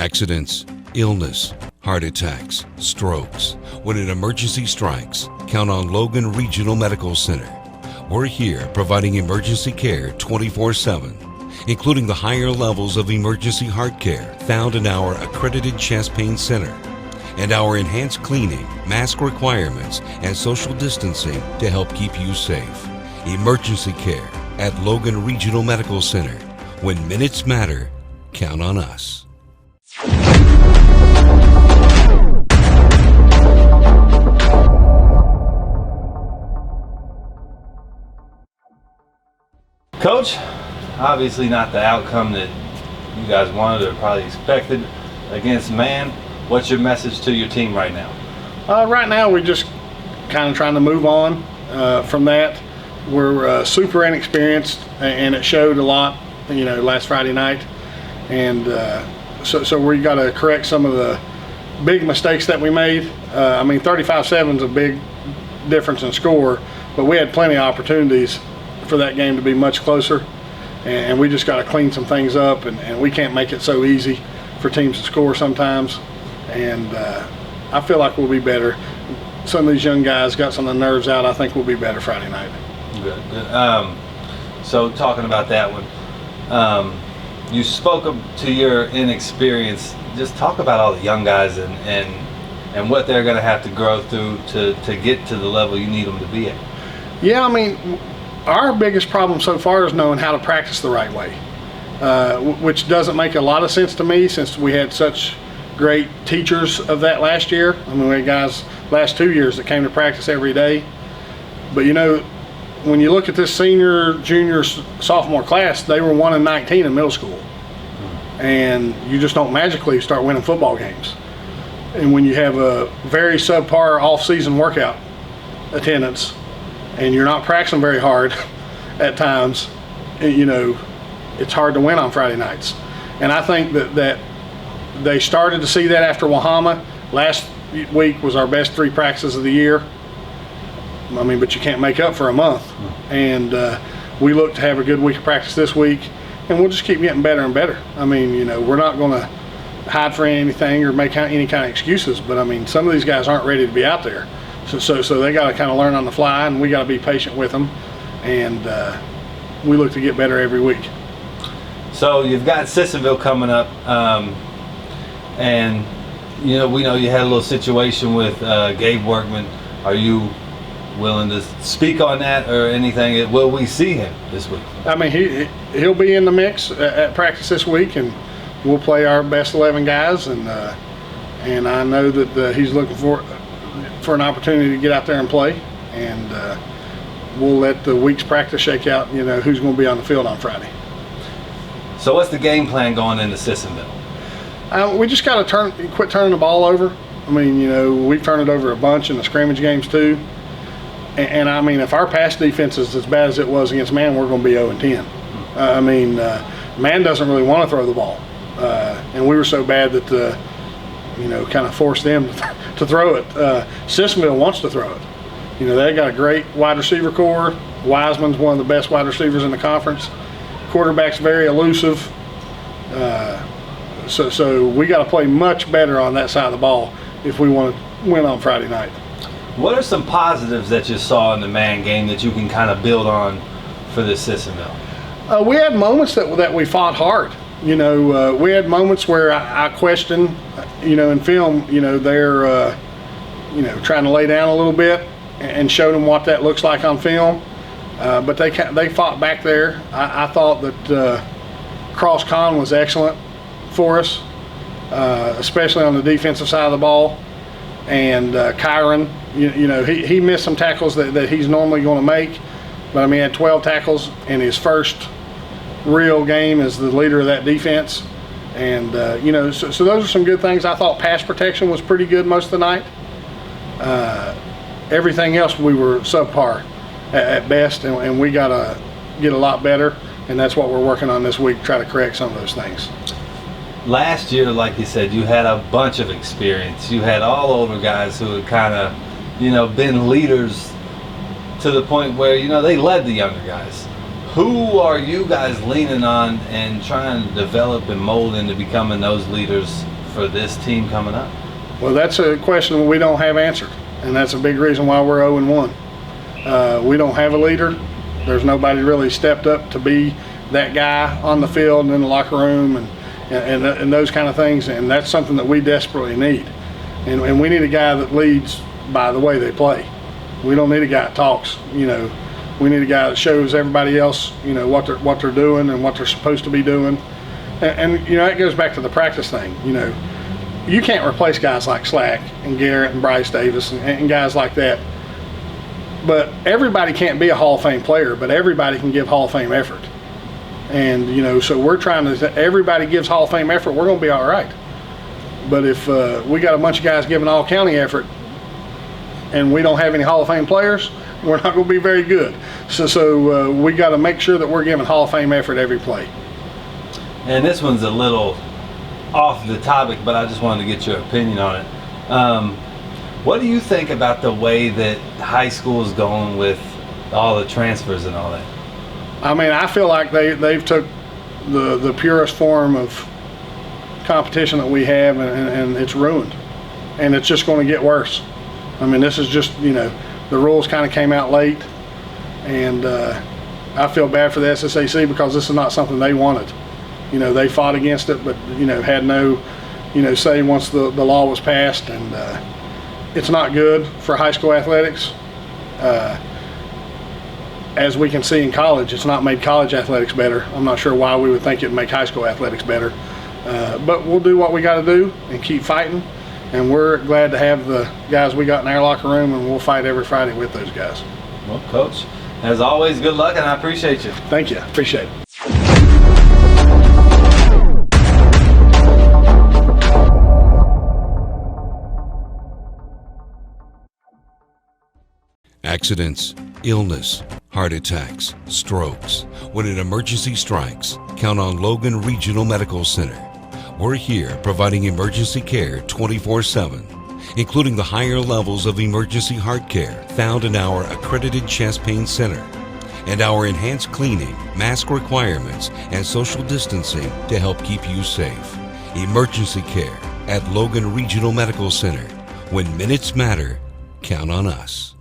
Accidents, illness, heart attacks, strokes. When an emergency strikes, count on Logan Regional Medical Center. We're here providing emergency care 24/7, including the higher levels of emergency heart care found in our accredited chest pain center, and our enhanced cleaning, mask requirements, and social distancing to help keep you safe. Emergency care at Logan Regional Medical Center. When minutes matter, count on us. Coach, obviously not the outcome that you guys wanted or probably expected against Man. What's your message to your team right now? Right now, we're just kind of trying to move on from that. We're super inexperienced, and it showed a lot, last Friday night. And so we got to correct some of the big mistakes that we made. 35-7 is a big difference in score, but we had plenty of opportunities for that game to be much closer, and we just got to clean some things up, and we can't make it so easy for teams to score sometimes. And I feel like we'll be better. Some of these young guys got some of the nerves out. I think we'll be better Friday night. Good. So talking about that one, you spoke to your inexperience. Just talk about all the young guys and what they're going to have to grow through to get to the level you need them to be at. Yeah, our biggest problem so far is knowing how to practice the right way, which doesn't make a lot of sense to me since we had such great teachers of that last year. We had guys last 2 years that came to practice every day. But when you look at this senior, junior, sophomore class, they were 1-19 in middle school. And you just don't magically start winning football games. And when you have a very subpar off-season workout attendance, and you're not practicing very hard at times, it's hard to win on Friday nights. And I think that they started to see that after Wahama. Last week was our best 3 practices of the year. But you can't make up for a month. And we look to have a good week of practice this week, and we'll just keep getting better and better. We're not going to hide for anything or make any kind of excuses, but some of these guys aren't ready to be out there. So they got to kind of learn on the fly, and we got to be patient with them, and we look to get better every week. So you've got Sissonville coming up, and we know you had a little situation with Gabe Workman. Are you willing to speak on that or anything? Will we see him this week? He'll be in the mix at practice this week, and we'll play our best 11 guys, and I know that he's looking for an opportunity to get out there and play, and we'll let the week's practice shake out, who's going to be on the field on Friday. So what's the game plan going into Sissonville? We just got to quit turning the ball over. We've turned it over a bunch in the scrimmage games too. And if our pass defense is as bad as it was against Man, we're going to be 0-10. Man doesn't really want to throw the ball, and we were so bad that kind of forced them to throw it. Sissonville wants to throw it. They got a great wide receiver core. Wiseman's one of the best wide receivers in the conference. Quarterback's very elusive. So we got to play much better on that side of the ball if we want to win on Friday night. What are some positives that you saw in the Man game that you can kind of build on for this Sissonville? We had moments that we fought hard. We had moments where I questioned, in film, they're, trying to lay down a little bit and showed them what that looks like on film. But they fought back there. I thought that Cross Con was excellent for us, especially on the defensive side of the ball. And Kyron, he missed some tackles that he's normally going to make, but he had 12 tackles in his first real game as the leader of that defense. And so those are some good things. I thought pass protection was pretty good most of the night. Everything else we were subpar at best, and we got to get a lot better, and that's what we're working on this week, try to correct some of those things. Last year, like you said, you had a bunch of experience. You had all older guys who had kind of, been leaders to the point where, they led the younger guys. Who are you guys leaning on and trying to develop and mold into becoming those leaders for this team coming up? Well, that's a question we don't have answered, and that's a big reason why we're 0-1. We don't have a leader. There's nobody really stepped up to be that guy on the field and in the locker room and those kind of things, and that's something that we desperately need. And we need a guy that leads by the way they play. We don't need a guy that talks, you know. We need a guy that shows everybody else, you know, what they're doing and what they're supposed to be doing. And you know, that goes back to the practice thing. You know, you can't replace guys like Slack and Garrett and Bryce Davis and guys like that. But everybody can't be a Hall of Fame player, but everybody can give Hall of Fame effort. And, you know, so we're trying to, everybody gives Hall of Fame effort, we're going to be all right. But if we got a bunch of guys giving all county effort and we don't have any Hall of Fame players, we're not going to be very good. So we got to make sure that we're giving Hall of Fame effort every play. And this one's a little off the topic, but I just wanted to get your opinion on it. What do you think about the way that high school is going with all the transfers and all that? I mean, I feel like they've took the purest form of competition that we have, and it's ruined. And it's just going to get worse. I mean, this is just, you know, the rules kind of came out late, and I feel bad for the SSAC because this is not something they wanted. You know, they fought against it, but, you know, had no, you know, say once the law was passed, and it's not good for high school athletics. As we can see in college, it's not made college athletics better. I'm not sure why we would think it'd make high school athletics better. But we'll do what we got to do and keep fighting. And we're glad to have the guys we got in our locker room, and we'll fight every Friday with those guys. Well, Coach, as always, good luck, and I appreciate you. Thank you. Appreciate it. Accidents, illness, heart attacks, strokes. When an emergency strikes, count on Logan Regional Medical Center. We're here providing emergency care 24/7, including the higher levels of emergency heart care found in our accredited chest pain center, and our enhanced cleaning, mask requirements, and social distancing to help keep you safe. Emergency care at Logan Regional Medical Center. When minutes matter, count on us.